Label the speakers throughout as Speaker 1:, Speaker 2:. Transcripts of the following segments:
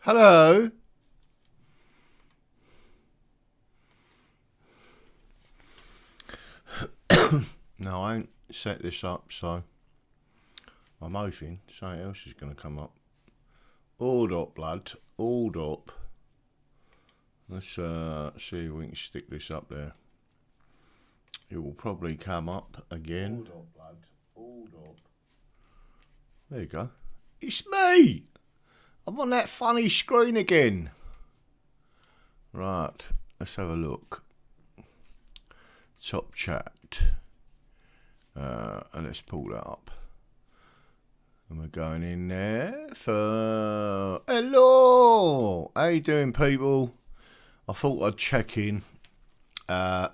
Speaker 1: Hello? No, I ain't set this up, so I'm hoping something else is going to come up. Hold up, blood. Hold up. Let's see if we can stick this up there. It will probably come up again. Hold up, blood. Hold up. There you go. It's me! I'm on that funny screen again. Right, let's have a look. Top chat. And let's pull that up. And we're going in there for... Hello! How you doing, people? I thought I'd check in. I'm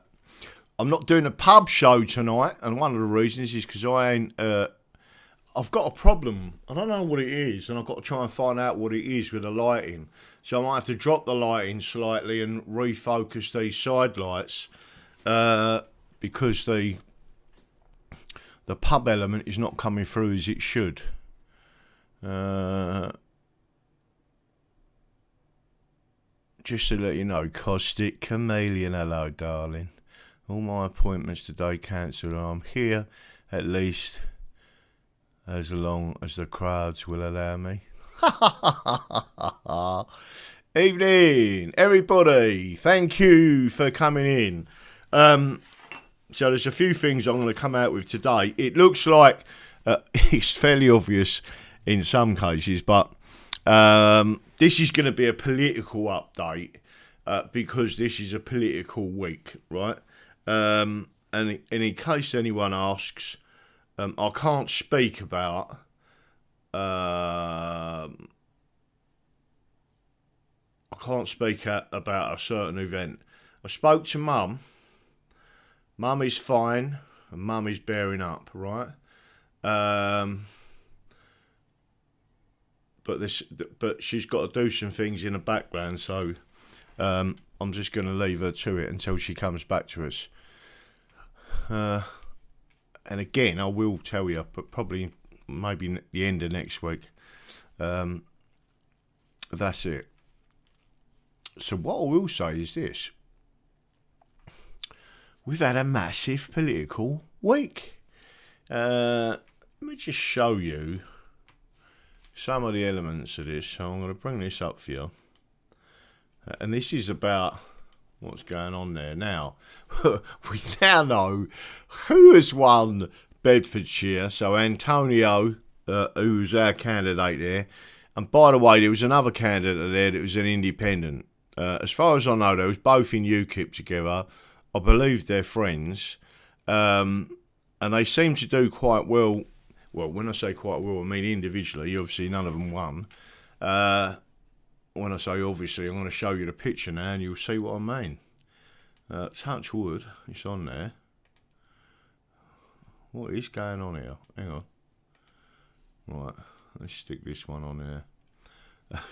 Speaker 1: not doing a pub show tonight, and one of the reasons is because I ain't... I've got a problem. I don't know what it is, and I've got to try and find out what it is with the lighting. So I might have to drop the lighting slightly and refocus these side lights because the pub element is not coming through as it should. Just to let you know, Caustic Chameleon, hello darling. All my appointments today cancelled. I'm here at least as long as the crowds will allow me. Evening, everybody. Thank you for coming in. So there's a few things I'm going to come out with today. It looks like it's fairly obvious in some cases, but this is going to be a political update because this is a political week, right? And in case anyone asks, I can't speak about about a certain event. I spoke to Mum. Mum is fine, and Mum is bearing up, right? But she's got to do some things in the background, so I'm just going to leave her to it until she comes back to us. And again, I will tell you, but probably maybe the end of next week. That's it. So what I will say is this. We've had a massive political week. Let me just show you some of the elements of this. So I'm going to bring this up for you. And this is about what's going on there. Now, we now know who has won Bedfordshire. So Antonio, who's our candidate there. And by the way, there was another candidate there that was an independent. As far as I know, they was both in UKIP together. I believe they're friends. And they seem to do quite well. Well, when I say quite well, I mean individually. Obviously, none of them won. When I say obviously, I'm going to show you the picture now and you'll see what I mean. Touch wood, it's on there. What is going on here? Hang on. Right, let's stick this one on there.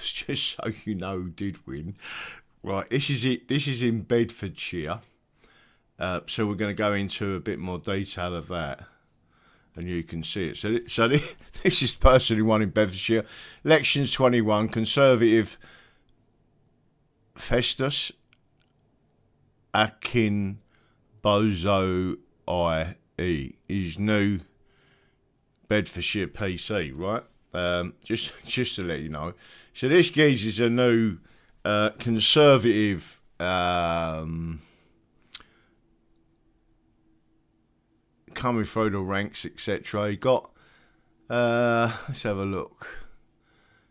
Speaker 1: Just so you know who did win. Right, this is it. This is in Bedfordshire. So we're going to go into a bit more detail of that. And you can see it. So this is the person who won in Bedfordshire. Elections 21, Conservative Festus Akin Bozo IE. His new Bedfordshire PC, right? Just to let you know. So this geezer's a new Conservative coming through the ranks, etc. He got, let's have a look,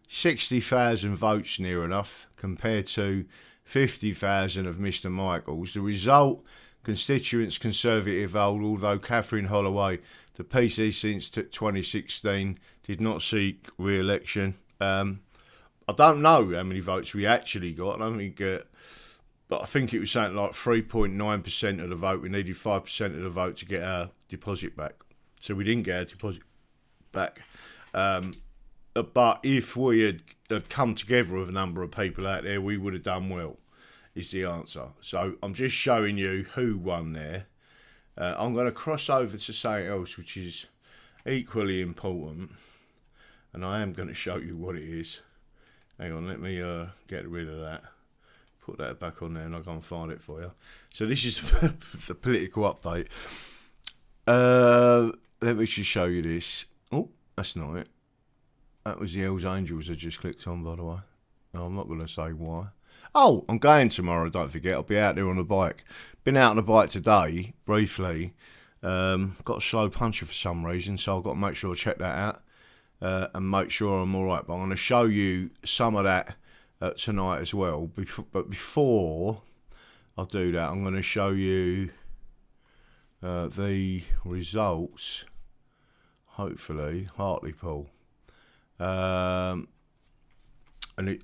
Speaker 1: 60,000 votes near enough compared to 50,000 of Mr Michaels. The result, constituents Conservative hold, although Catherine Holloway, the PC since 2016, did not seek re-election. I don't know how many votes we actually got. I don't think... but I think it was something like 3.9% of the vote. We needed 5% of the vote to get our deposit back. So we didn't get our deposit back. But if we had come together with a number of people out there, we would have done well, is the answer. So I'm just showing you who won there. I'm going to cross over to something else, which is equally important. And I am going to show you what it is. Hang on, let me get rid of that. Put that back on there and I'll go and find it for you. So this is the political update. Let me just show you this. Oh, that's not it. That was the Hells Angels I just clicked on, by the way. No, I'm not going to say why. Oh, I'm going tomorrow, don't forget. I'll be out there on a bike. Been out on a bike today, briefly. Got a slow puncher for some reason, so I've got to make sure I check that out and make sure I'm all right. But I'm going to show you some of that tonight as well. But before I do that, I'm going to show you the results, hopefully, Hartlepool. And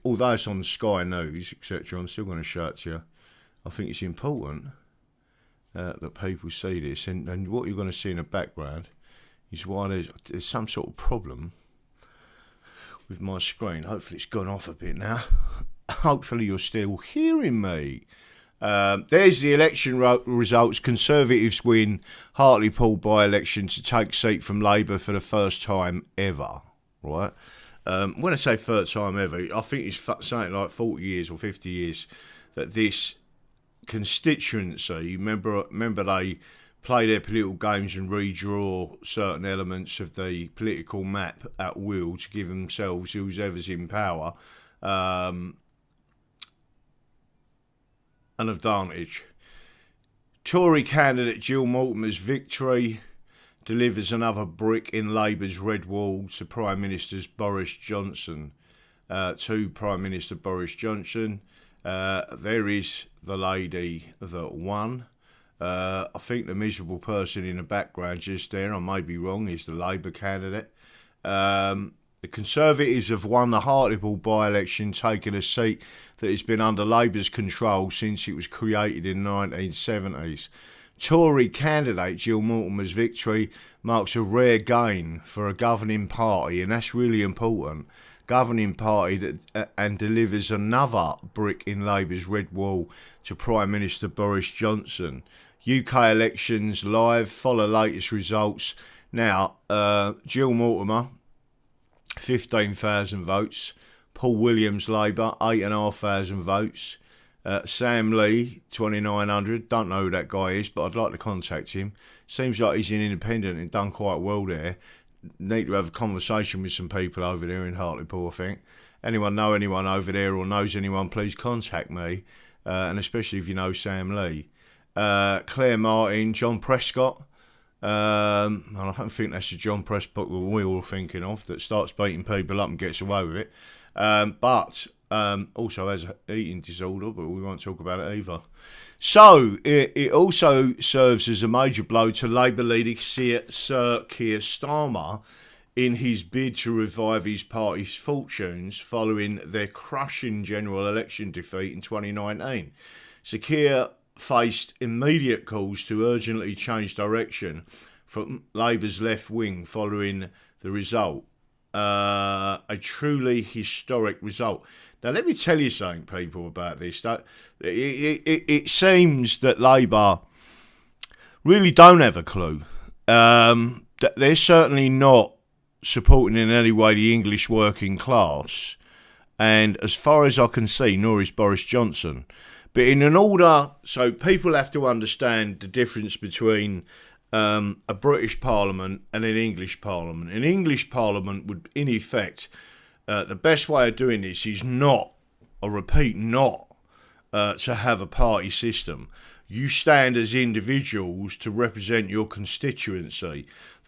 Speaker 1: although it's on Sky News, etc., I'm still going to show it to you. I think it's important that people see this. And what you're going to see in the background is why there's some sort of problem with my screen. Hopefully it's gone off a bit now. Hopefully you're still hearing me. There's the election results. Conservatives win Hartlepool by-election to take seat from Labour for the first time ever. Right? When I say third time ever, I think it's something like 40 years or 50 years that this constituency, remember they play their political games and redraw certain elements of the political map at will to give themselves, whoever's in power, an advantage. Tory candidate Jill Mortimer's victory delivers another brick in Labour's red wall to Prime Minister Boris Johnson. To Prime Minister Boris Johnson. There is the lady that won. I think the miserable person in the background just there, I may be wrong, is the Labour candidate. The Conservatives have won the Hartlepool by-election, taking a seat that has been under Labour's control since it was created in the 1970s. Tory candidate Jill Mortimer's victory marks a rare gain for a governing party, and that's really important. Governing party that and delivers another brick in Labour's red wall to Prime Minister Boris Johnson. UK elections live, follow latest results. Now, Jill Mortimer, 15,000 votes. Paul Williams, Labour, 8,500 votes. Sam Lee, 2,900. Don't know who that guy is, but I'd like to contact him. Seems like he's an independent and done quite well there. Need to have a conversation with some people over there in Hartlepool, I think. Anyone know anyone over there or knows anyone, please contact me. And especially if you know Sam Lee. Claire Martin, John Prescott. I don't think that's the John Prescott we're all thinking of that starts beating people up and gets away with it. But also has an eating disorder, but we won't talk about it either. So, it also serves as a major blow to Labour leader Sir Keir Starmer in his bid to revive his party's fortunes following their crushing general election defeat in 2019. Sir Keir faced immediate calls to urgently change direction from Labour's left wing following the result. A truly historic result. Now, let me tell you something, people, about this. It seems that Labour really don't have a clue. They're certainly not supporting in any way the English working class. And as far as I can see, nor is Boris Johnson. But in an order, so people have to understand the difference between a British Parliament and an English Parliament. An English Parliament would, in effect, the best way of doing this is not, I repeat, not to have a party system. You stand as individuals to represent your constituency.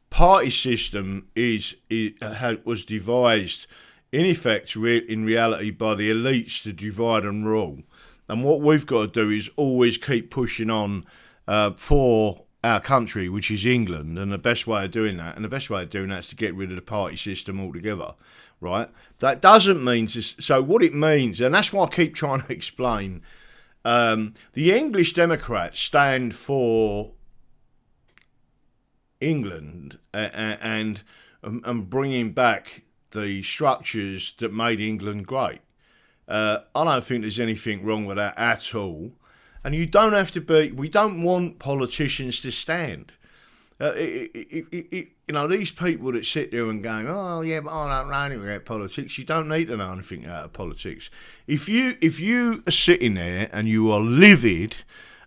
Speaker 1: Party system was devised, in effect, in reality, by the elites to divide and rule. And what we've got to do is always keep pushing on for our country, which is England, and the best way of doing that, is to get rid of the party system altogether, right? That doesn't mean so what it means, and that's why I keep trying to explain. The English Democrats stand for England and bringing back the structures that made England great. I don't think there's anything wrong with that at all. And you don't have to be, we don't want politicians to stand. You know, these people that sit there and going, oh yeah, but I don't know anything about politics. You don't need to know anything out of politics. If you are sitting there and you are livid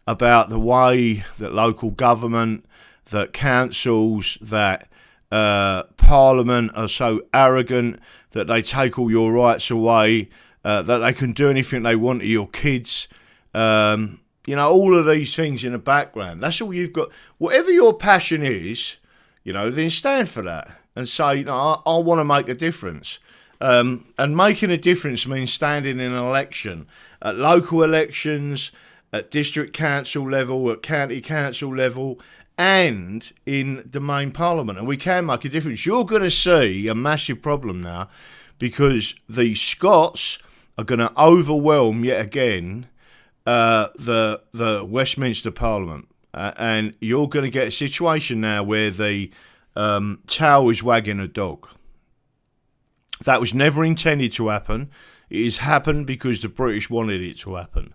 Speaker 1: about the way that local government, that councils, that Parliament are so arrogant that they take all your rights away, that they can do anything they want to your kids. You know, all of these things in the background. That's all you've got. Whatever your passion is, you know, then stand for that and say, you know, I want to make a difference. And making a difference means standing in an election, at local elections, at district council level, at county council level, and in the main parliament. And we can make a difference. You're going to see a massive problem now because the Scots are going to overwhelm yet again the Westminster Parliament, and you're going to get a situation now where the tail is wagging a dog. That was never intended to happen. It has happened because the British wanted it to happen.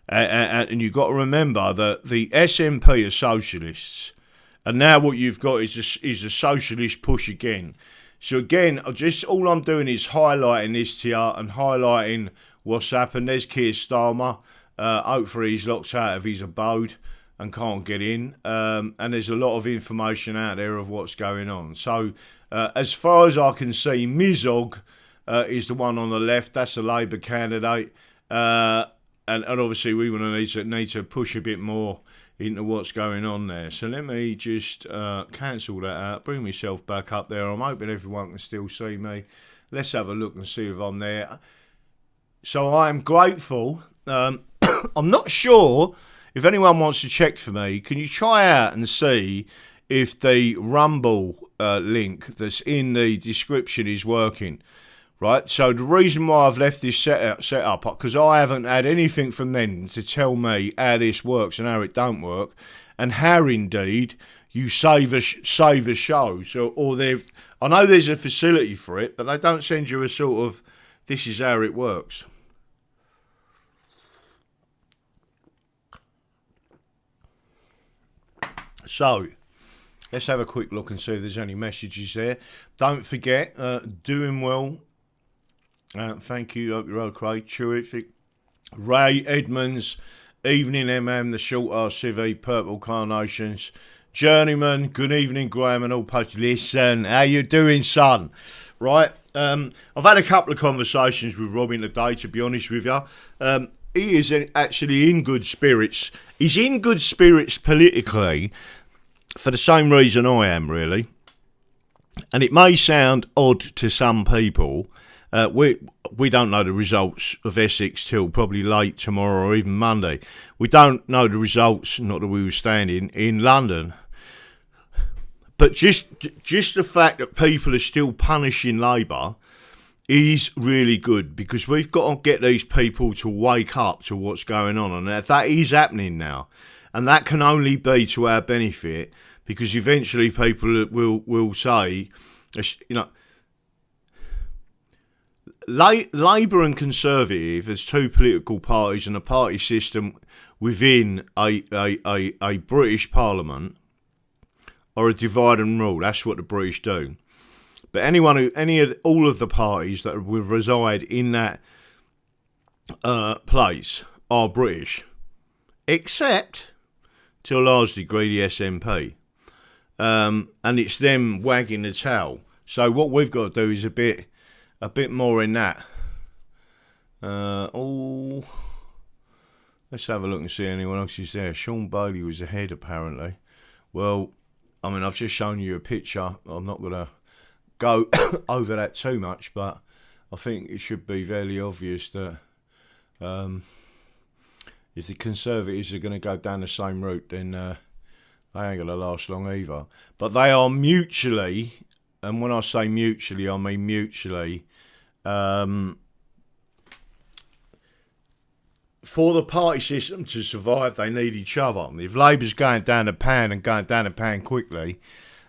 Speaker 1: And you've got to remember that the SNP are socialists, and now what you've got is a socialist push again. So again, all I'm doing is highlighting this to you and highlighting what's happened. There's Keir Starmer. Hopefully he's locked out of his abode and can't get in. And there's a lot of information out there of what's going on. So as far as I can see, Mizog is the one on the left. That's the Labour candidate. And obviously we need to push a bit more into what's going on there. So let me just cancel that out, bring myself back up there. I'm hoping everyone can still see me. Let's have a look and see if I'm there. So I am grateful. I'm not sure if anyone wants to check for me. Can you try out and see if the Rumble link that's in the description is working? Right, so the reason why I've left this set up, because I haven't had anything from them to tell me how this works and how it don't work, and how indeed you save a show. So, I know there's a facility for it, but they don't send you a sort of, this is how it works. So, let's have a quick look and see if there's any messages there. Don't forget, doing well. Thank you. Hope you're okay. Terrific. Ray Edmonds, Evening MM, the Short RCV, Purple Carnations, Journeyman. Good evening, Graham and all posts. Listen, how you doing, son? Right. I've had a couple of conversations with Robin today. To be honest with you, he is actually in good spirits. He's in good spirits politically for the same reason I am, really. And it may sound odd to some people. We don't know the results of Essex till probably late tomorrow or even Monday. We don't know the results, not that we were standing, in London. But just the fact that people are still punishing Labour is really good, because we've got to get these people to wake up to what's going on. And that is happening now. And that can only be to our benefit, because eventually people will say, you know, Labour and Conservative as two political parties and a party system within a British Parliament are a divide and rule. That's what the British do. But all of the parties that will reside in that place are British, except to a large degree the SNP, and it's them wagging the tail. So what we've got to do is a bit more in that. Let's have a look and see anyone else is there. Sean Bailey was ahead, apparently. Well, I mean, I've just shown you a picture. I'm not going to go over that too much, but I think it should be fairly obvious that if the Conservatives are going to go down the same route, then they ain't going to last long either. But they are mutually, and when I say mutually, I mean mutually, for the party system to survive, they need each other. If Labour's going down the pan and going down the pan quickly,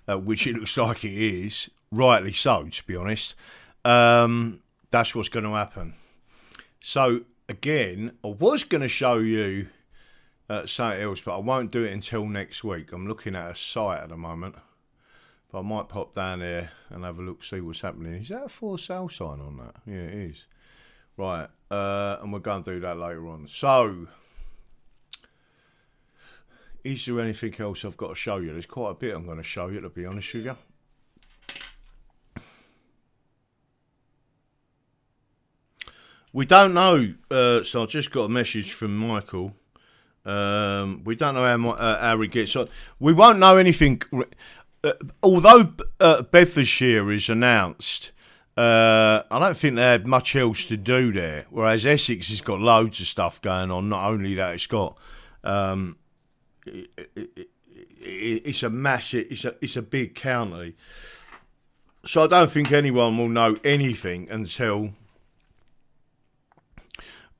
Speaker 1: which it looks like it is, rightly so, to be honest, that's what's going to happen. So, again, I was going to show you something else, but I won't do it until next week. I'm looking at a site at the moment, but I might pop down there and have a look, see what's happening. Is that a for sale sign on that? Yeah, it is. Right, and we're going to do that later on. So, is there anything else I've got to show you? There's quite a bit I'm going to show you, to be honest with you. We don't know, so I just got a message from Michael. We don't know how he gets on. We won't know anything. Although Bedfordshire is announced, I don't think they had much else to do there. Whereas Essex has got loads of stuff going on. Not only that, it's got it's a massive, it's a big county. So I don't think anyone will know anything until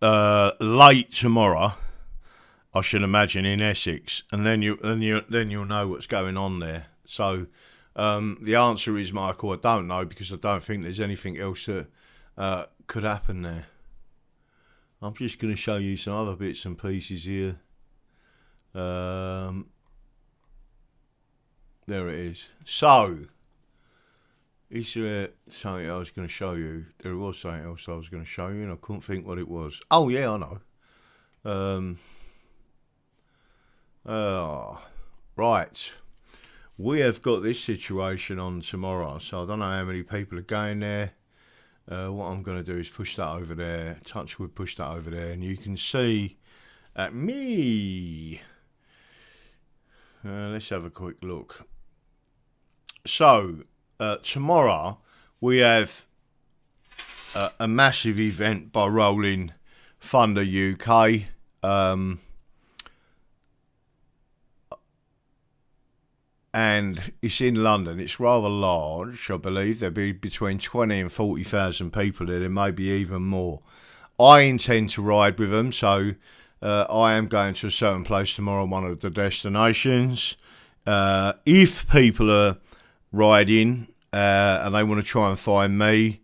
Speaker 1: late tomorrow, I should imagine, in Essex, and then you'll know what's going on there. So the answer is, Michael, I don't know, because I don't think there's anything else that could happen there. I'm just going to show you some other bits and pieces here. There it is. So, is there something I was going to show you? There was something else I was going to show you, and I couldn't think what it was. Oh yeah, I know. Right. We have got this situation on tomorrow, so I don't know how many people are going there. What I'm going to do is push that over there, Touchwood, push that over there, and you can see at me. Let's have a quick look. So, tomorrow we have a massive event by Rolling Thunder UK. And it's in London. It's rather large, I believe. There'll be between 20 and 40,000 people there. There may be even more. I intend to ride with them, so I am going to a certain place tomorrow, one of the destinations. If people are riding and they want to try and find me,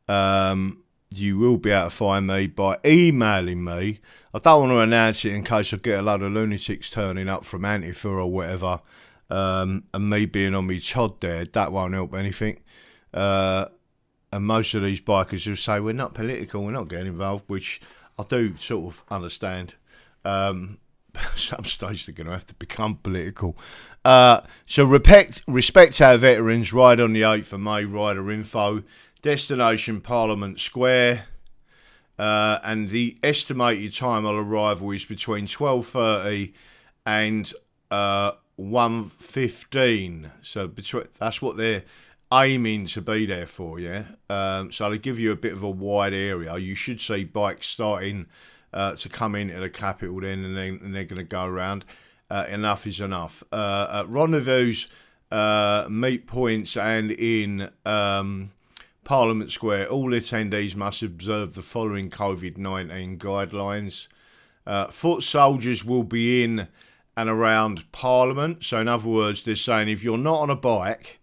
Speaker 1: you will be able to find me by emailing me. I don't want to announce it in case I get a load of lunatics turning up from Antifa or whatever. And me being on me Todd there, that won't help anything. And most of these bikers will say, we're not political, we're not getting involved, which I do sort of understand. Some stage they're going to have to become political. So respect our veterans. Ride on the 8th of May, rider info. Destination Parliament Square. And the estimated time of arrival is between 12:30 and 1:15. So that's what they're aiming to be there for, yeah. So they give you a bit of a wide area. You should see bikes starting to come into the capital then, and they're going to go around. Enough is enough. At rendezvous, meet points, and in Parliament Square, all attendees must observe the following COVID-19 guidelines. Foot soldiers will be in and around Parliament. So in other words, they're saying if you're not on a bike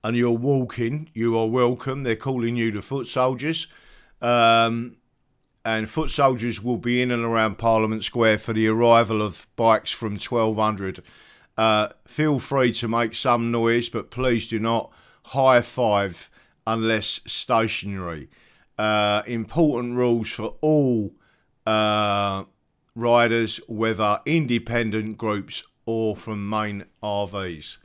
Speaker 1: and you're walking, you are welcome. They're calling you the foot soldiers. And foot soldiers will be in and around Parliament Square for the arrival of bikes from 1200. Feel free to make some noise, but please do not high five unless stationary. Important rules for all riders, whether independent groups or from main RVs.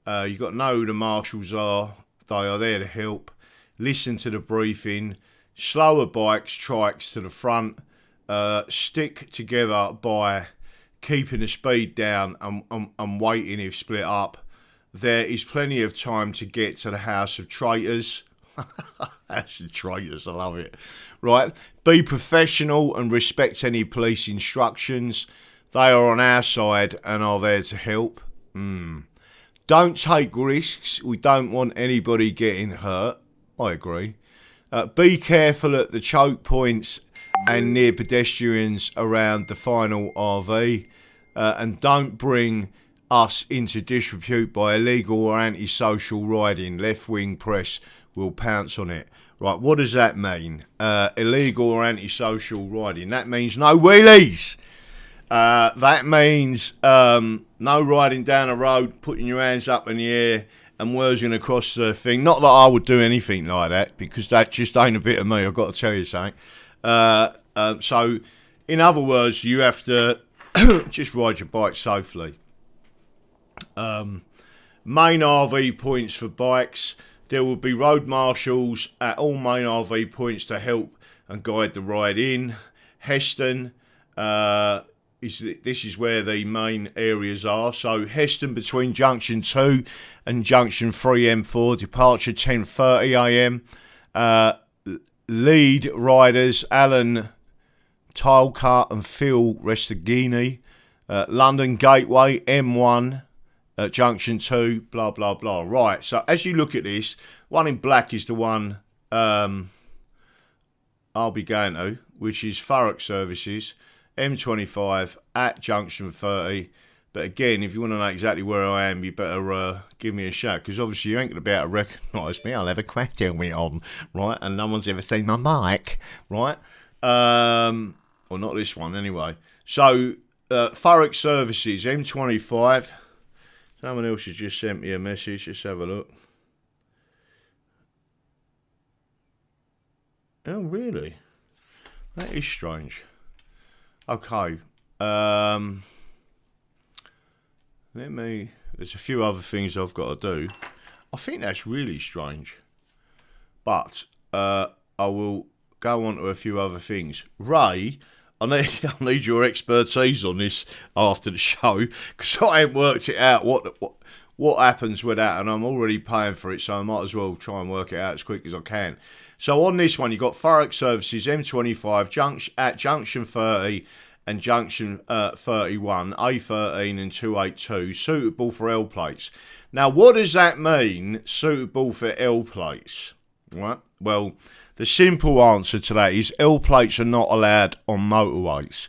Speaker 1: You've got to know who the marshals are. They are there to help. Listen to the briefing. Slower bikes, trikes to the front. Stick together by keeping the speed down and waiting if split up. There is plenty of time to get to the House of Traitors. House of Traitors, I love it. Right, be professional and respect any police instructions. They are on our side and are there to help. Don't take risks. We don't want anybody getting hurt. I agree. Be careful at the choke points and near pedestrians around the final RV. And don't bring us into disrepute by illegal or antisocial riding. Left-wing press will pounce on it. Right, what does that mean? Illegal or antisocial riding. That means no wheelies. That means no riding down the road, putting your hands up in the air and whizzing across the thing. Not that I would do anything like that, because that just ain't a bit of me, I've got to tell you something. So, in other words, you have to just ride your bike safely. Main RV points for bikes. There will be road marshals at all main RV points to help and guide the ride in. Heston, this is where the main areas are. So Heston between Junction 2 and Junction 3 M4, departure 10:30 am. Lead riders Alan Tilcart and Phil Restaghini. London Gateway M1 at Junction 2, blah, blah, blah. Right, so as you look at this, one in black is the one I'll be going to, which is Thurrock Services, M25 at Junction 30. But again, if you want to know exactly where I am, you better give me a shout, because obviously you ain't going to be able to recognise me. I'll have a crack helmet on, right? And no one's ever seen my mic, right? Well, not this one anyway. So, Thurrock Services, M25. Someone else has just sent me a message. Let's have a look. Oh, really? That is strange. Okay. There's a few other things I've got to do. I think that's really strange. But I will go on to a few other things. Ray, I need your expertise on this after the show, because I haven't worked it out what happens with that, and I'm already paying for it, so I might as well try and work it out as quick as I can. So on this one, you've got Thurrock Services, M25, at Junction 30 and Junction 31, A13 and 282, suitable for L plates. Now, what does that mean, suitable for L plates? Right? Well, the simple answer to that is L plates are not allowed on motorways.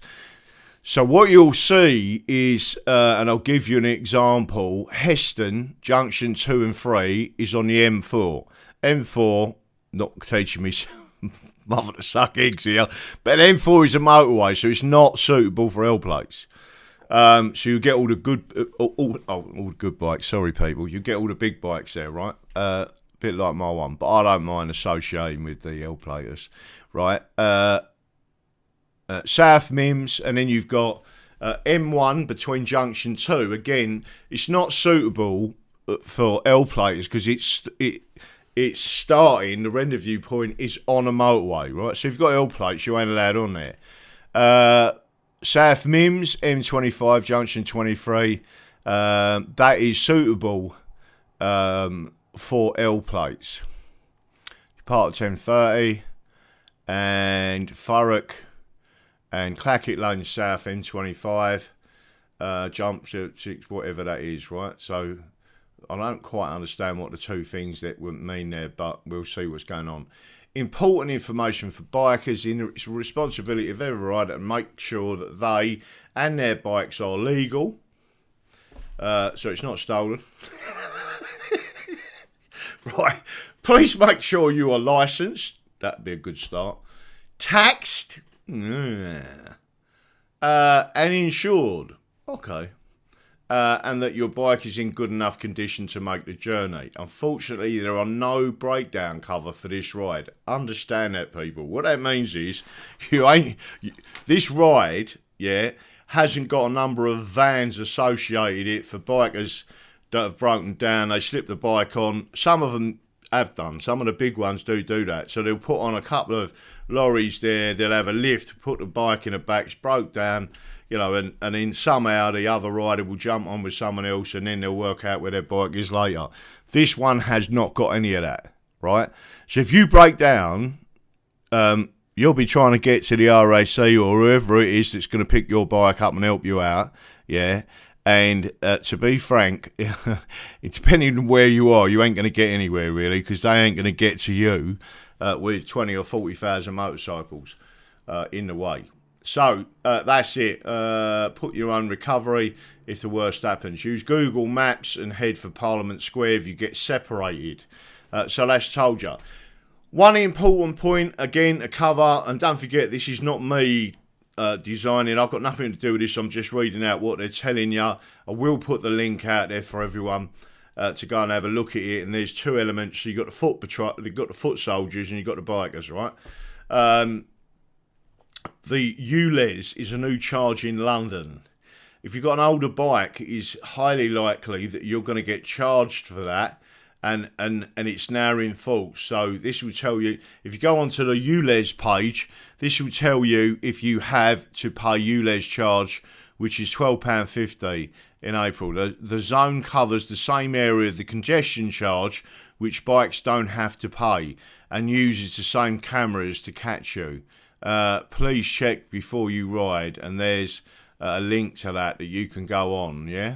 Speaker 1: So what you'll see is, and I'll give you an example, Heston, Junction 2 and 3 is on the M4. M4, not teaching me mother to suck eggs here, but M4 is a motorway, so it's not suitable for L plates. So you get all the good, all the good bikes, sorry people, you get all the big bikes there, right? Bit like my one, but I don't mind associating with the L platers, right? South Mims, and then you've got M1 between Junction 2. Again, it's not suitable for L platers because it's starting, the rendezvous point is on a motorway, right? So if you've got L plates, you ain't allowed on there. South Mims, M25, Junction 23, that is suitable for L plates. Part of 10:30 and Thurrock and Clackett Lane South M25, jump to 6, whatever that is, right? So I don't quite understand what the two things that would mean there, but we'll see what's going on. Important information for bikers. It's a responsibility of every rider to make sure that they and their bikes are legal, so it's not stolen. Right, please make sure you are licensed. That'd be a good start. Taxed, and insured. Okay. And that your bike is in good enough condition to make the journey. Unfortunately, there are no breakdown cover for this ride. Understand that, people. What that means is this ride, yeah, hasn't got a number of vans associated it for bikers that have broken down. They slip the bike on. Some of them have done. Some of the big ones do that. So they'll put on a couple of lorries there. They'll have a lift, put the bike in the back. It's broke down, you know, and then somehow the other rider will jump on with someone else, and then they'll work out where their bike is later. This one has not got any of that, right? So if you break down, you'll be trying to get to the RAC or whoever it is that's going to pick your bike up and help you out, yeah? And to be frank, depending on where you are, you ain't going to get anywhere really, because they ain't going to get to you with 20 or 40,000 motorcycles in the way. So that's it. Put your own recovery if the worst happens. Use Google Maps and head for Parliament Square if you get separated. So that's told you. One important point again to cover, and don't forget, this is not me designing. I've got nothing to do with this. I'm just reading out what they're telling you. I will put the link out there for everyone to go and have a look at it. And there's two elements. So you've got the foot patrol, you've got the foot soldiers, and you've got the bikers, right? The ULEZ is a new charge in London. If you've got an older bike, it is highly likely that you're going to get charged for that. And it's now in force. So this will tell you, if you go onto the ULEZ page, this will tell you if you have to pay ULEZ charge, which is £12.50 in April. The zone covers the same area of the congestion charge, which bikes don't have to pay, and uses the same cameras to catch you. Please check before you ride, and there's a link to that you can go on, yeah?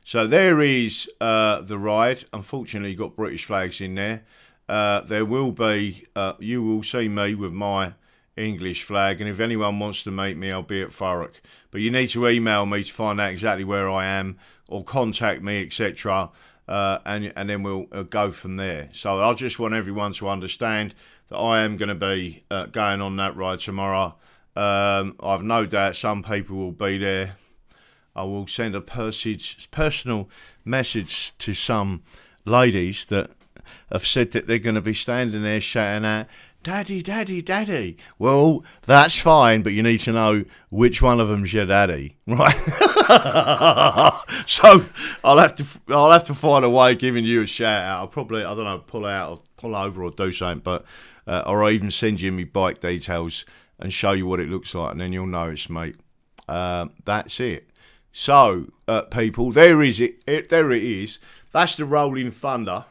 Speaker 1: So there is the ride. Unfortunately, you've got British flags in there. There will be, you will see me with my English flag, and if anyone wants to meet me, I'll be at Thurrock. But you need to email me to find out exactly where I am, or contact me, etc., and then we'll go from there. So I just want everyone to understand that I am going to be going on that ride tomorrow. I've no doubt some people will be there. I will send a personal message to some ladies that have said that they're going to be standing there shouting out, "Daddy, Daddy, Daddy." Well, that's fine, but you need to know which one of them's your daddy, right? So I'll have to find a way of giving you a shout out. I'll probably, I don't know, pull out or pull over or do something, but or I'll even send you my bike details and show you what it looks like, and then you'll know it's me. That's it. So, people, there it is. That's the Rolling Thunder.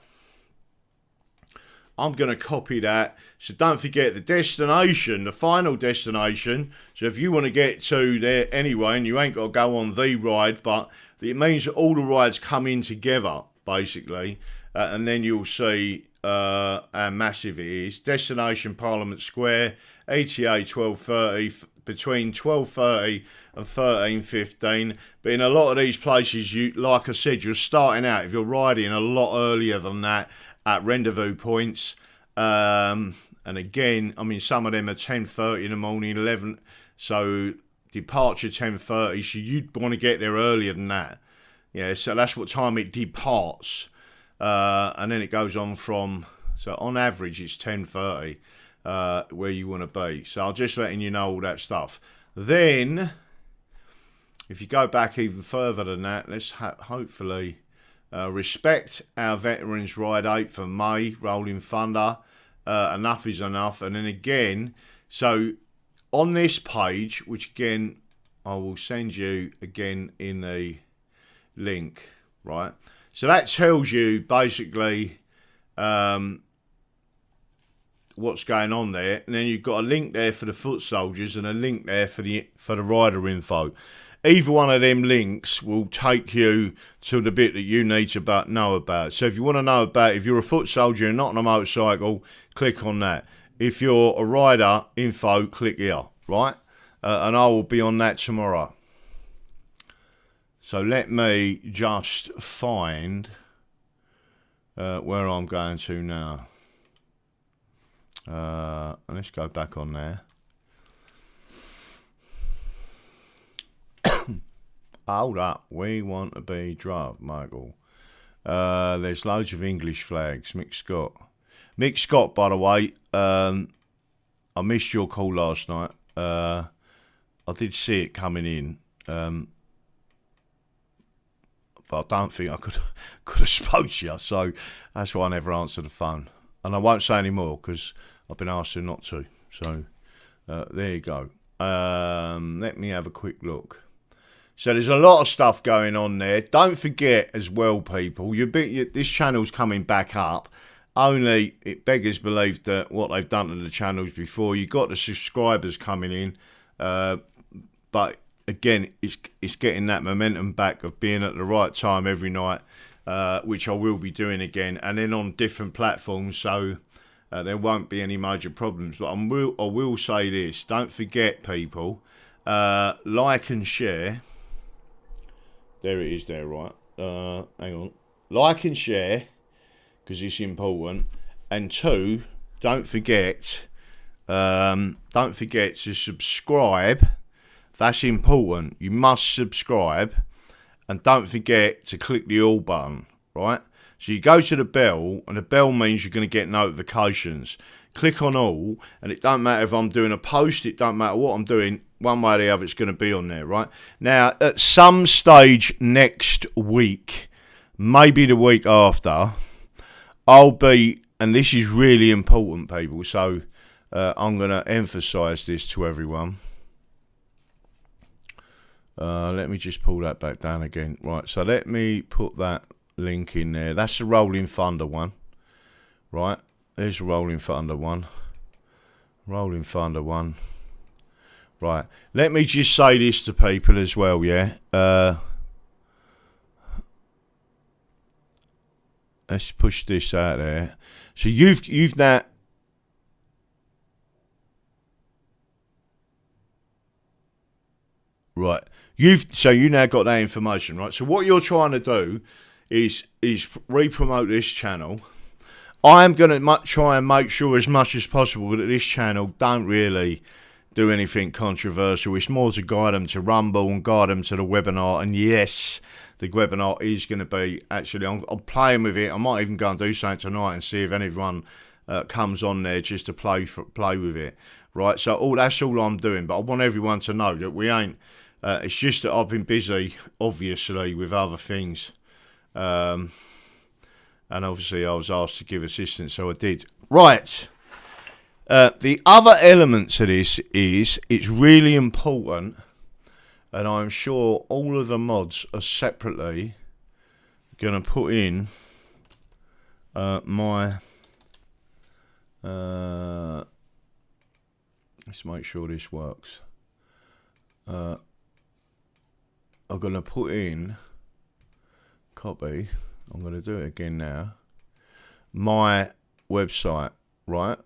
Speaker 1: I'm going to copy that. So don't forget the destination, the final destination. So if you want to get to there anyway, and you ain't got to go on the ride, but it means that all the rides come in together, basically. And then you'll see how massive it is. Destination Parliament Square, ETA 12:30, between 12:30 and 13:15. But in a lot of these places, you, like I said, you're starting out, if you're riding, a lot earlier than that at rendezvous points. And again, I mean, some of them are 10:30 in the morning, 11. So departure 10:30. So you'd want to get there earlier than that. Yeah, so that's what time it departs. And then it goes on from, so on average it's 10:30 where you want to be. So I'm just letting you know all that stuff. Then, if you go back even further than that, let's hopefully respect our Veterans Ride 8th of May, Rolling Thunder. Enough is enough. And then again, so on this page, which again I will send you again in the link, right? So that tells you basically what's going on there, and then you've got a link there for the foot soldiers and a link there for the rider info. Either one of them links will take you to the bit that you need to know about. So if you want to know about, if you're a foot soldier and not on a motorcycle, click on that. If you're a rider info, click here, right? And I will be on that tomorrow. So let me just find where I'm going to now. Let's go back on there. Hold up, we want to be druv, Michael. There's loads of English flags. Mick Scott, by the way, I missed your call last night. I did see it coming in. But I don't think I could have spoke to you, so that's why I never answered the phone. And I won't say any more because I've been asked to not to. So there you go. Let me have a quick look. So there's a lot of stuff going on there. Don't forget as well, people, this channel's coming back up. Only it beggars belief that what they've done to the channels before. You got the subscribers coming in, but again, it's getting that momentum back of being at the right time every night, which I will be doing again, and then on different platforms, so there won't be any major problems. But I will say this: don't forget, people, like and share. There it is, there, right? Hang on, like and share because it's important. And two, don't forget to subscribe That's important. You must subscribe, and don't forget to click the all button, right? So you go to the bell, and the bell means you're going to get notifications. Click on all, and it don't matter if I'm doing a post, it don't matter what I'm doing, one way or the other, it's going to be on there, right? Now, at some stage next week, maybe the week after, I'll be, and this is really important, people, so I'm going to emphasise this to everyone. Let me just pull that back down again. Right, so let me put that link in there. That's the Rolling Thunder one, right? There's the Rolling Thunder one. Rolling Thunder one. Right, let me just say this to people as well, yeah? Let's push this out there. So you've now... Right, you now got that information, right? So what you're trying to do is re-promote this channel. I'm going to try and make sure as much as possible that this channel don't really do anything controversial. It's more to guide them to Rumble and guide them to the webinar. And yes, the webinar is going to be, actually, I'm playing with it. I might even go and do something tonight and see if anyone comes on there just to play with it, right? So that's all I'm doing. But I want everyone to know that we ain't, it's just that I've been busy, obviously, with other things. And obviously I was asked to give assistance, so I did. Right. The other element to this is it's really important, and I'm sure all of the mods are separately going to put in my... let's make sure this works. I'm going to put in... Copy... I'm going to do it again now. My website, right?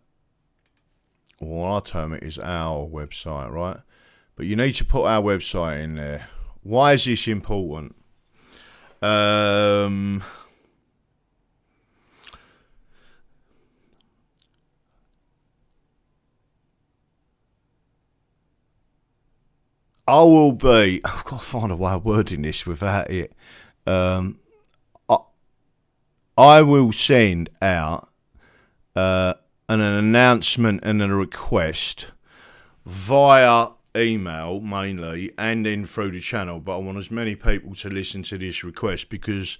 Speaker 1: Or I term it is our website, right? But you need to put our website in there. Why is this important? I will be... I've got to find a way of wording this without it. I will send out an announcement and a request via email mainly, and then through the channel. But I want as many people to listen to this request because,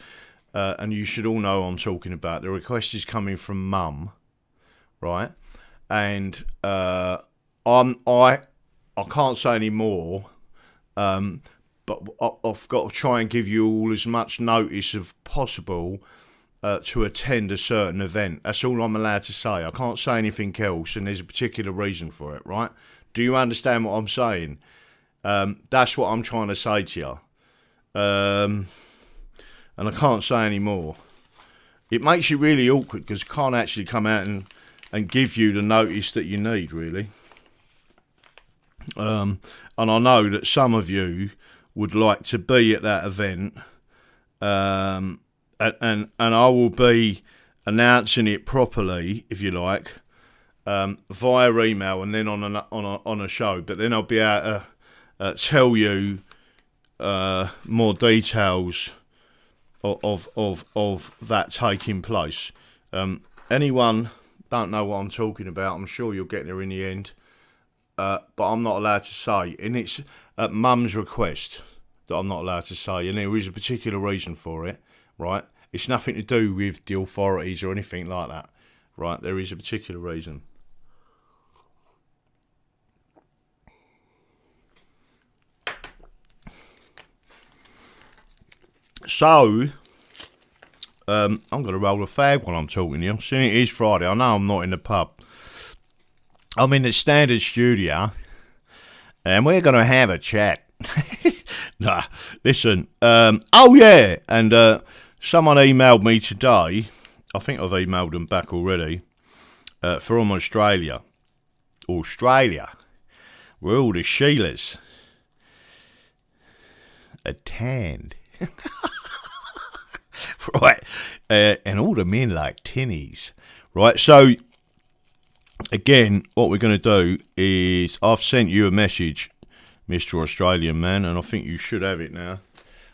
Speaker 1: and you should all know what I'm talking about. The request is coming from Mum, right? And I can't say any more. But I've got to try and give you all as much notice as possible to attend a certain event. That's all I'm allowed to say. I can't say anything else, and there's a particular reason for it, right? Do you understand what I'm saying? That's what I'm trying to say to you. And I can't say any more. It makes it really awkward because I can't actually come out and give you the notice that you need, really. And I know that some of you would like to be at that event, and I will be announcing it properly, if you like, via email and then on a show. But then I'll be able to tell you more details of that taking place. Anyone don't know what I'm talking about, I'm sure you'll get there in the end. But I'm not allowed to say, and it's at Mum's request that I'm not allowed to say, and there is a particular reason for it, right? It's nothing to do with the authorities or anything like that, right? There is a particular reason. So, I'm going to roll a fag while I'm talking to you. Seeing it is Friday, I know I'm not in the pub. I'm in the standard studio, and we're going to have a chat. Nah, listen. Oh, yeah, and someone emailed me today. I think I've emailed them back already. From Australia. Australia. Where all the Sheilas are tanned. Right. And all the men like tinnies. Right, so... Again, what we're going to do is I've sent you a message Mr. Australian Man, and I think you should have it now.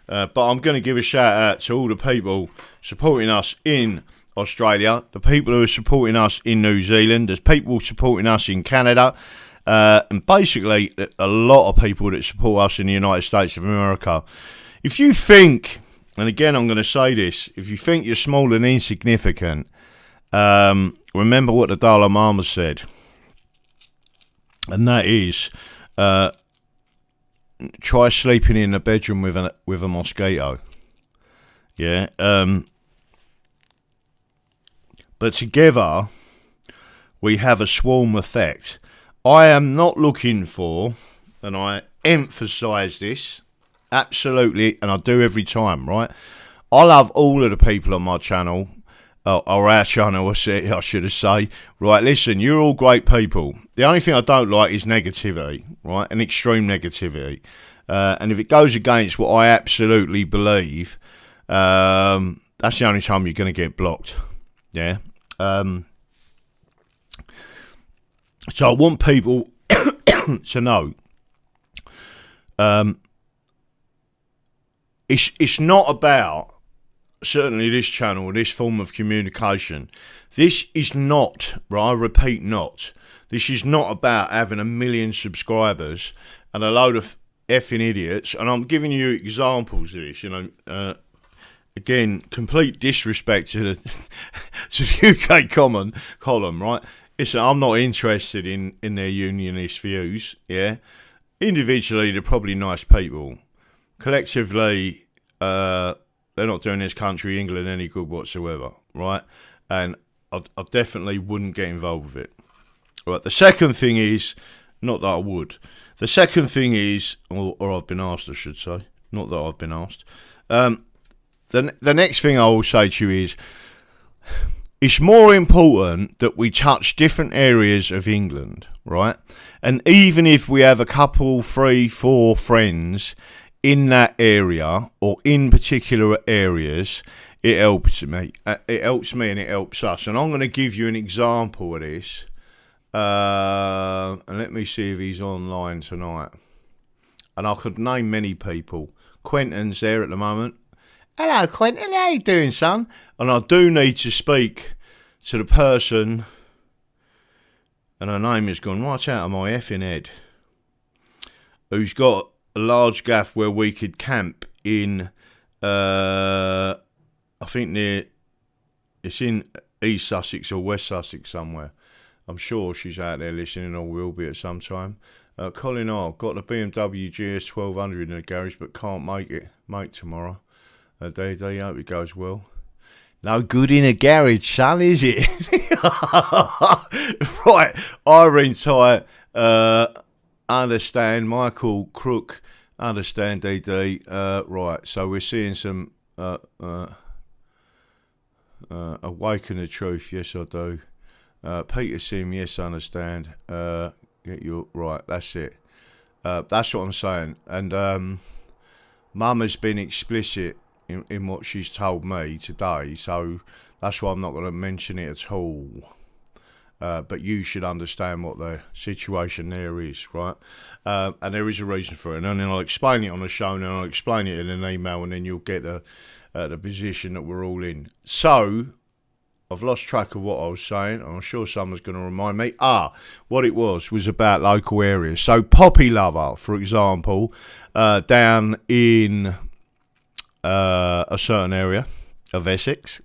Speaker 1: But I'm going to give a shout out to all the people supporting us in Australia, the people who are supporting us in New Zealand, there's people supporting us in Canada, and basically a lot of people that support us in the United States of America. If you think, and again I'm going to say this, if you think you're small and insignificant, remember what the Dalai Lama said, and that is, try sleeping in a bedroom with a mosquito. Yeah. But together we have a swarm effect. I am not looking for, and I emphasise this absolutely, and I do every time, right? I love all of the people on my channel, or our channel, I should say. Right, listen, you're all great people. The only thing I don't like is negativity, right? And extreme negativity. And if it goes against what I absolutely believe, that's the only time you're going to get blocked. Yeah. So I want people to know, it's not about, certainly this channel, this form of communication, this is not, right, I repeat, not, this is not about having 1 million subscribers and a load of effing idiots, and I'm giving you examples of this, you know, again, complete disrespect to the UK column, right? Listen, I'm not interested in their unionist views, yeah? Individually, they're probably nice people. Collectively, they're not doing this country, England, any good whatsoever, right? And I definitely wouldn't get involved with it. Right, the second thing is, not that I would. The second thing is, or I've been asked, I should say, not that I've been asked. The next thing I will say to you is, it's more important that we touch different areas of England, right? And even if we have a couple, 3, 4 friends in that area or in particular areas, it helps me. It helps me and it helps us. And I'm going to give you an example of this. And let me see if he's online tonight. And I could name many people. Quentin's there at the moment. Hello, Quentin. How you doing, son? And I do need to speak to the person, and her name has gone right out of my effing head, who's got a large gaff where we could camp in, I think it's in East Sussex or West Sussex somewhere. I'm sure she's out there listening, or will be at some time. Colin R. got the BMW GS 1200 in the garage, but can't make tomorrow. They hope it goes well. No good in a garage, son, is it? Right, Irene Ty, understand. Michael Crook, understand. DD, right. So we're seeing some awaken the truth. Yes, I do. Peter Sim, yes, understand. Get you right. That's it. That's what I'm saying. And Mum has been explicit in what she's told me today, so that's why I'm not going to mention it at all. But you should understand what the situation there is, right? And there is a reason for it, and then I'll explain it on the show, and then I'll explain it in an email, and then you'll get the position that we're all in. So I've lost track of what I was saying. I'm sure someone's going to remind me. What it was about local areas. So Poppy Lover, for example, down in a certain area of Essex,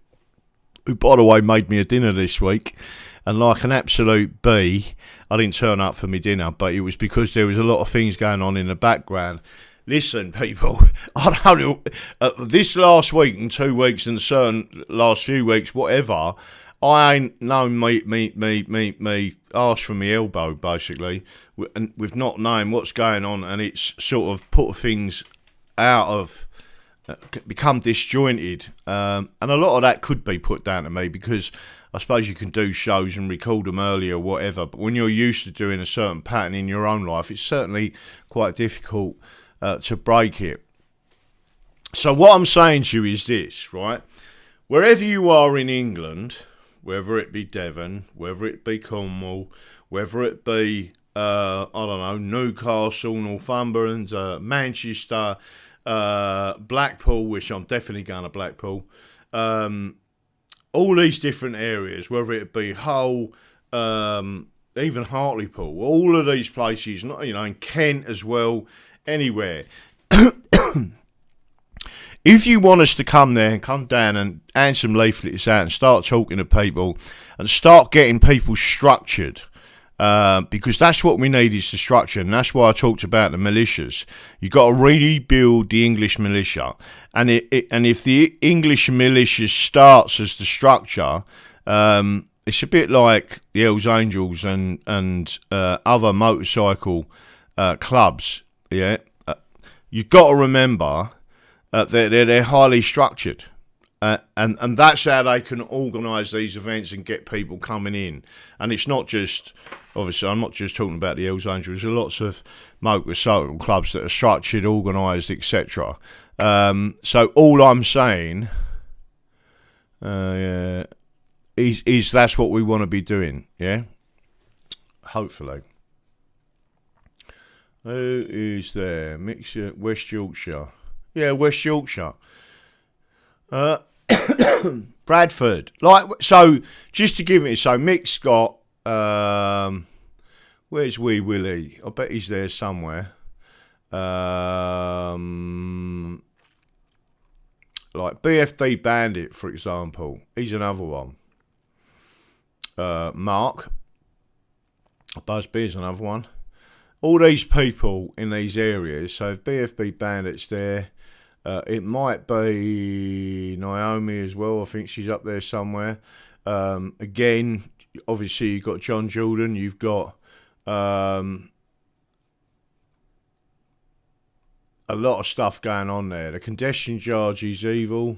Speaker 1: who, by the way, made me a dinner this week, and like an absolute bee, I didn't turn up for my dinner, but it was because there was a lot of things going on in the background. Listen, people, I don't know, this last week and 2 weeks and certain last few weeks, whatever, I ain't known me arse from my elbow, basically, and with not knowing what's going on, and it's sort of put things out of, become disjointed, and a lot of that could be put down to me, because I suppose you can do shows and record them early or whatever, but when you're used to doing a certain pattern in your own life, it's certainly quite difficult to break it. So what I'm saying to you is this, right? Wherever you are in England, whether it be Devon, whether it be Cornwall, whether it be I don't know, Newcastle, Northumberland, Manchester, Blackpool, which I'm definitely going to Blackpool. All these different areas, whether it be Hull, even Hartlepool, all of these places, in Kent as well, anywhere. If you want us to come there and come down and hand some leaflets out and start talking to people and start getting people structured, because that's what we need is the structure, and that's why I talked about the militias. You've got to rebuild the English militia, and if the English militia starts as the structure, it's a bit like the Hells Angels and other motorcycle clubs. Yeah, you've got to remember they're highly structured. And that's how they can organise these events and get people coming in. And it's not just, obviously, I'm not just talking about the Hells Angels. There's lots of motorcycle clubs that are structured, organised, etc. So all I'm saying is that's what we want to be doing, yeah? Hopefully. Who is there? Mixer, West Yorkshire. Yeah, West Yorkshire. Bradford. So just to give it, so Mick's got, where's Wee Willie? I bet he's there somewhere. Like BFD Bandit, for example. He's another one. Mark. Busby's another one. All these people in these areas, so if BFB Bandit's there, it might be Naomi as well. I think she's up there somewhere. Again, obviously you've got John Jordan. You've got a lot of stuff going on there. The congestion charge is evil.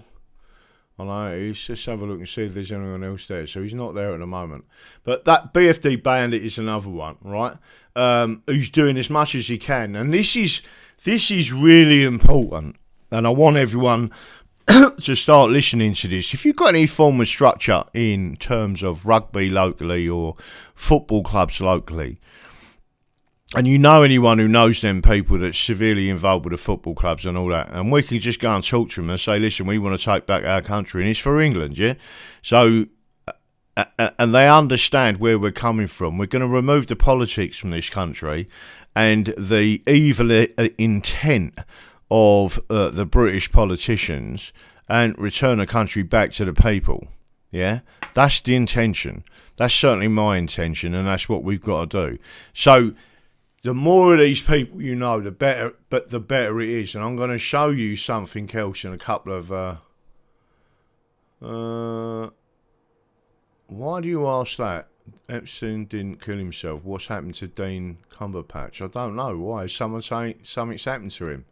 Speaker 1: I know it is. Let's have a look and see if there's anyone else there. So he's not there at the moment. But that BFD Bandit is another one, right? Who's doing as much as he can. And this is really important. And I want everyone to start listening to this. If you've got any form of structure in terms of rugby locally or football clubs locally, and you know anyone who knows them people that's severely involved with the football clubs and all that, and we can just go and talk to them and say, listen, we want to take back our country, and it's for England, yeah? So, and they understand where we're coming from. We're going to remove the politics from this country and the evil intent of the British politicians and return the country back to the people. Yeah, that's the intention. That's certainly my intention, and that's what we've got to do. So the more of these people you know, the better. But the better it is. And I'm going to show you something else in a couple of. Why do you ask that? Epstein didn't kill himself. What's happened to Dean Cumberbatch? I don't know. Why? Is someone saying something's happened to him?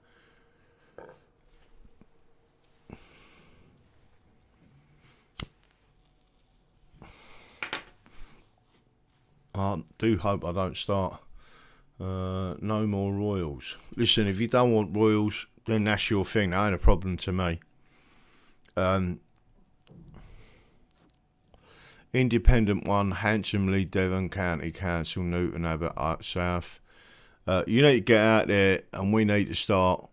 Speaker 1: I do hope I don't start no more royals. Listen, if you don't want royals, then that's your thing. That ain't a problem to me. Independent one, handsomely Devon County Council, Newton Abbot, South. You need to get out there, and we need to start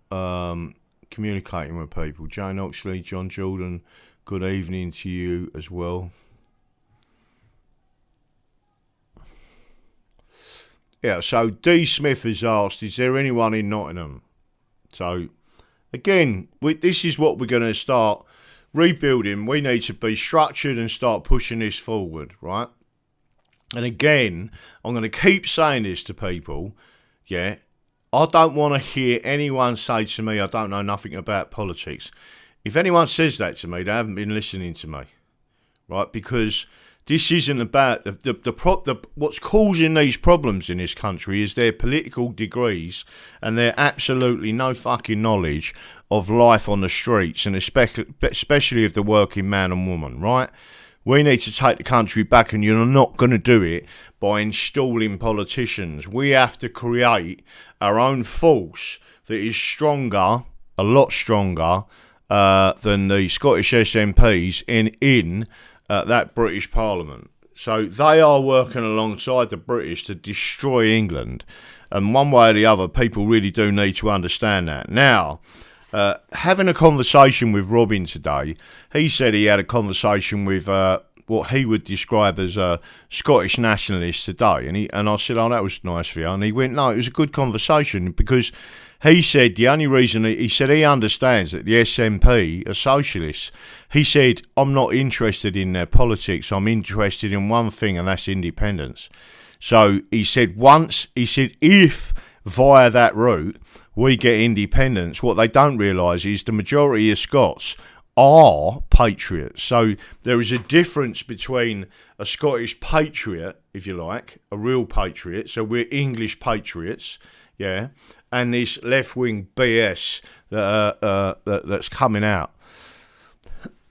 Speaker 1: communicating with people. Jane Oxley, John Jordan, good evening to you as well. Yeah, so D. Smith has asked, is there anyone in Nottingham? So, again, this is what we're going to start rebuilding. We need to be structured and start pushing this forward, right? And again, I'm going to keep saying this to people, yeah? I don't want to hear anyone say to me, I don't know nothing about politics. If anyone says that to me, they haven't been listening to me, right? Because this isn't about what's causing these problems in this country is their political degrees and their absolutely no fucking knowledge of life on the streets, and especially of the working man and woman, right? We need to take the country back, and you're not going to do it by installing politicians. We have to create our own force that is stronger, a lot stronger, than the Scottish SNPs in that British Parliament. So they are working alongside the British to destroy England. And one way or the other, people really do need to understand that. Now, having a conversation with Robin today, he said he had a conversation with what he would describe as a Scottish nationalist today. And I said, oh, that was nice for you. And he went, no, it was a good conversation because he said the only reason, he said he understands that the SNP are socialists. He said, I'm not interested in their politics. I'm interested in one thing, and that's independence. So he said if via that route we get independence, what they don't realise is the majority of Scots are patriots. So there is a difference between a Scottish patriot, if you like, a real patriot, so we're English patriots, yeah, and this left-wing BS that's coming out.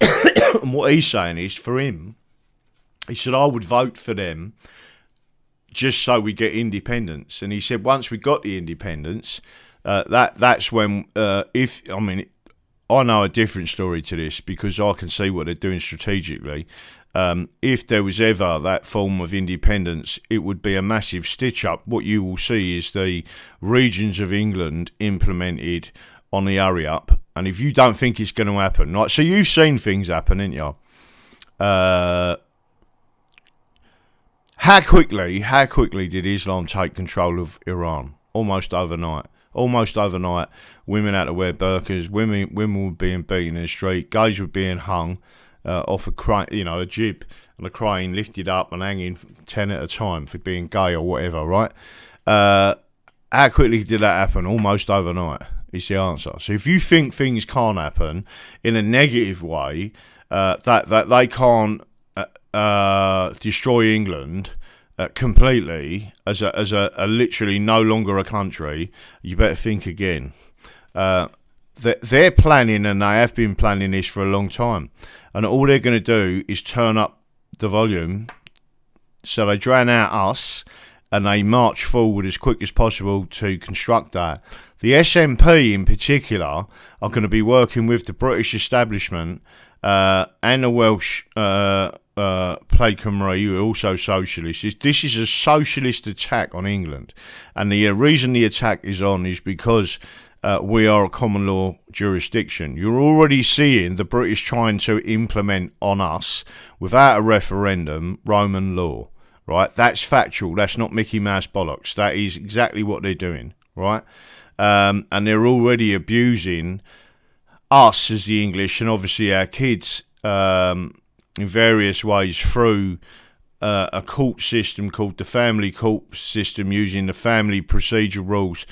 Speaker 1: And what he's saying is, for him, he said, I would vote for them just so we get independence. And he said, once we got the independence, that's when, I know a different story to this because I can see what they're doing strategically. If there was ever that form of independence, it would be a massive stitch-up. What you will see is the regions of England implemented on the hurry-up. And if you don't think it's going to happen, right? So you've seen things happen, haven't you? How quickly did Islam take control of Iran? Almost overnight. Women had to wear burqas. Women were being beaten in the street. Gays were being hung off a crane, a jib and a crane lifted up and hanging 10 at a time for being gay or whatever, right? How quickly did that happen? Almost overnight is the answer. So if you think things can't happen in a negative way, that they can't destroy England completely as a literally no longer a country, you better think again. They're planning, and they have been planning this for a long time, and all they're going to do is turn up the volume so they drown out us and they march forward as quick as possible to construct that. The SNP in particular are going to be working with the British establishment and the Welsh Plaid Cymru, who are also socialists. This is a socialist attack on England, and the reason the attack is on is because we are a common law jurisdiction. You're already seeing the British trying to implement on us, without a referendum, Roman law, right? That's factual. That's not Mickey Mouse bollocks. That is exactly what they're doing, right? And they're already abusing us as the English, and obviously our kids, in various ways through a court system called the family court system, using the family procedural rules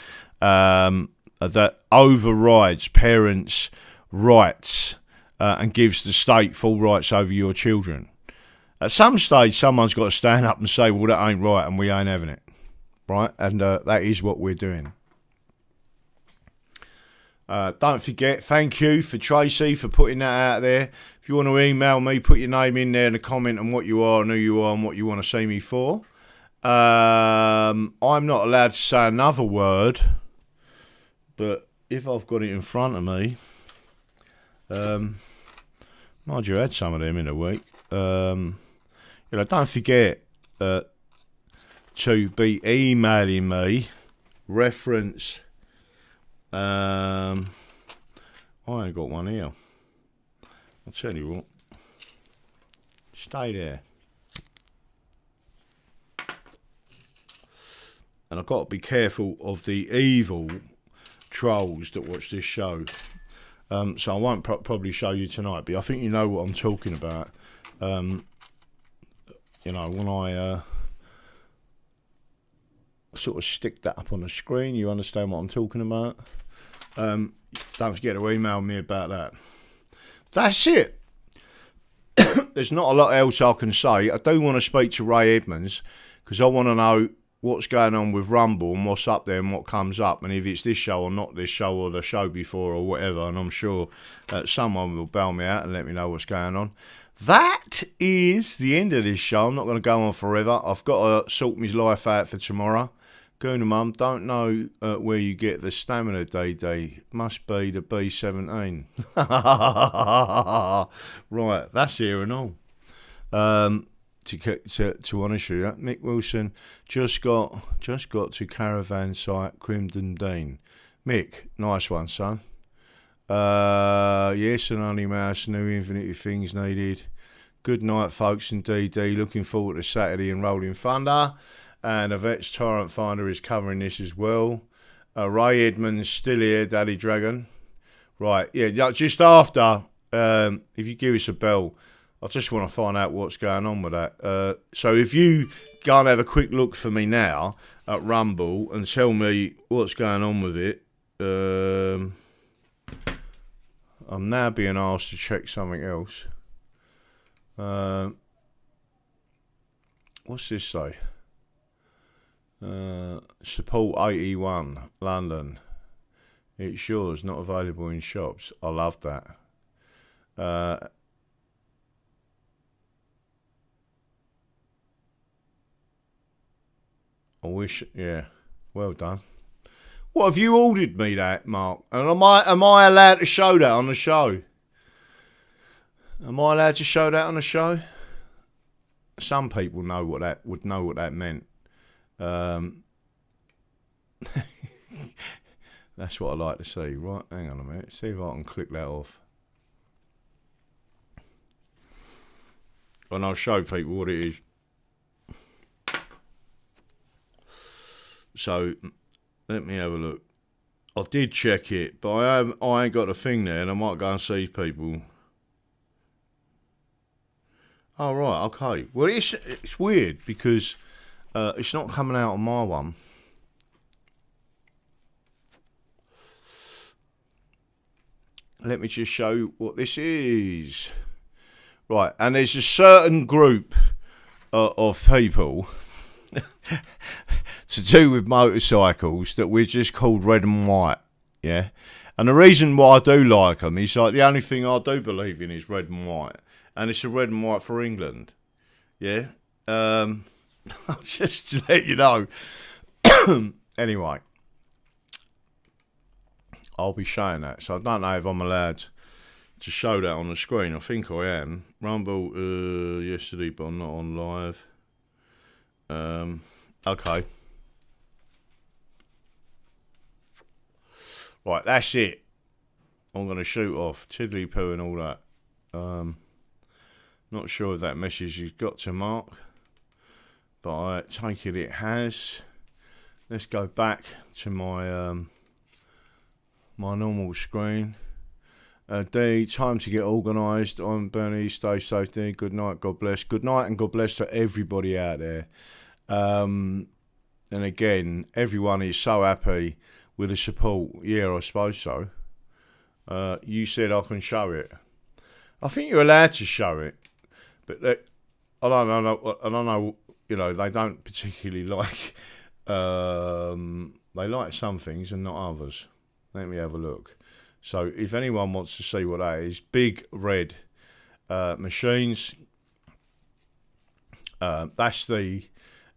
Speaker 1: that overrides parents' rights and gives the state full rights over your children. At some stage, someone's got to stand up and say, well, that ain't right and we ain't having it, right? And that is what we're doing. Don't forget, thank you for Tracy for putting that out there. If you want to email me, put your name in there in the comment on what you are and who you are and what you want to see me for. I'm not allowed to say another word, but if I've got it in front of me, mind you, I had some of them in a week. Don't forget to be emailing me reference. I ain't got one here. I'll tell you what. Stay there. And I've got to be careful of the evil trolls that watch this show. So I won't probably show you tonight, but I think you know what I'm talking about. When I sort of stick that up on the screen, you understand what I'm talking about. Don't forget to email me about that. That's it. There's not a lot else I can say. I do want to speak to Ray Edmonds because I want to know what's going on with Rumble and what's up there and what comes up, and if it's this show or not this show or the show before or whatever. And I'm sure someone will bail me out and let me know what's going on. That is the end of this show. I'm not going to go on forever. I've got to sort my life out for tomorrow. Gooner Mum, don't know where you get the stamina day. Must be the B17. Right, that's here and all. to honest with you, Mick Wilson just got to caravan site Crimson Dean. Mick, nice one, son. Yes, and only mouse, new infinity things needed. Good night, folks, and DD. Looking forward to Saturday and Rolling Thunder. And Yvette's Tyrant Finder is covering this as well. Ray Edmonds still here, Daddy Dragon. Right, yeah, just after, if you give us a bell, I just want to find out what's going on with that. So if you go and have a quick look for me now at Rumble and tell me what's going on with it. I'm now being asked to check something else. What's this say? Support 81, London. It's yours, not available in shops. I love that. I wish, yeah, well done. What have you ordered me that, Mark? And am I allowed to show that on the show? Am I allowed to show that on the show? Some people would know what that meant. That's what I like to see. Right, hang on a minute. See if I can click that off. And I'll show people what it is. So, let me have a look. I did check it, but I ain't got a thing there, and I might go and see people. Oh, right, okay. Well, it's weird because it's not coming out on my one. Let me just show you what this is. Right, and there's a certain group of people to do with motorcycles that we're just called red and white, yeah? And the reason why I do like them is like the only thing I do believe in is red and white. And it's a red and white for England, yeah? Just to let you know. Anyway. I'll be showing that. So I don't know if I'm allowed to show that on the screen. I think I am. Rumble yesterday, but I'm not on live. Okay. Right, that's it. I'm going to shoot off. Tiddly poo and all that. Not sure if that message has got to Mark, but I take it has. Let's go back to my my normal screen. D, time to get organised. I'm Bernie. Stay safe, D. Good night. God bless. Good night and God bless to everybody out there. And again, everyone is so happy with the support. Yeah, I suppose so. You said I can show it. I think you're allowed to show it, but I don't know. You know, they don't particularly like. They like some things and not others. Let me have a look. So if anyone wants to see what that is, big red machines. That's the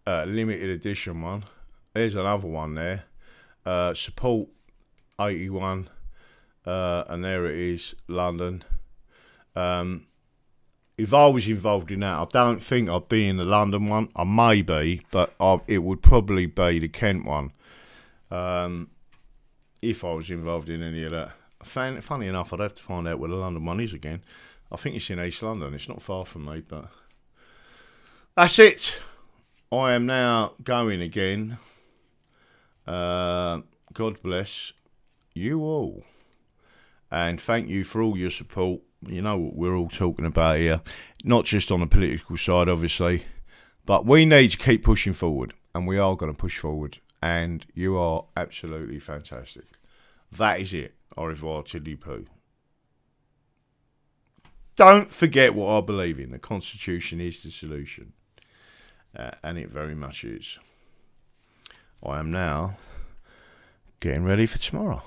Speaker 1: limited edition one. There's another one there. Support 81. And there it is, London. If I was involved in that, I don't think I'd be in the London one. I may be, but it would probably be the Kent one. If I was involved in any of that. Funny enough, I'd have to find out where the London one is again. I think it's in East London. It's not far from me, but that's it. I am now going again. God bless you all. And thank you for all your support. You know what we're all talking about here. Not just on the political side, obviously. But we need to keep pushing forward. And we are going to push forward. And you are absolutely fantastic. That is it. Au revoir, Chili Poo. Don't forget what I believe in. The Constitution is the solution. And it very much is. I am now getting ready for tomorrow.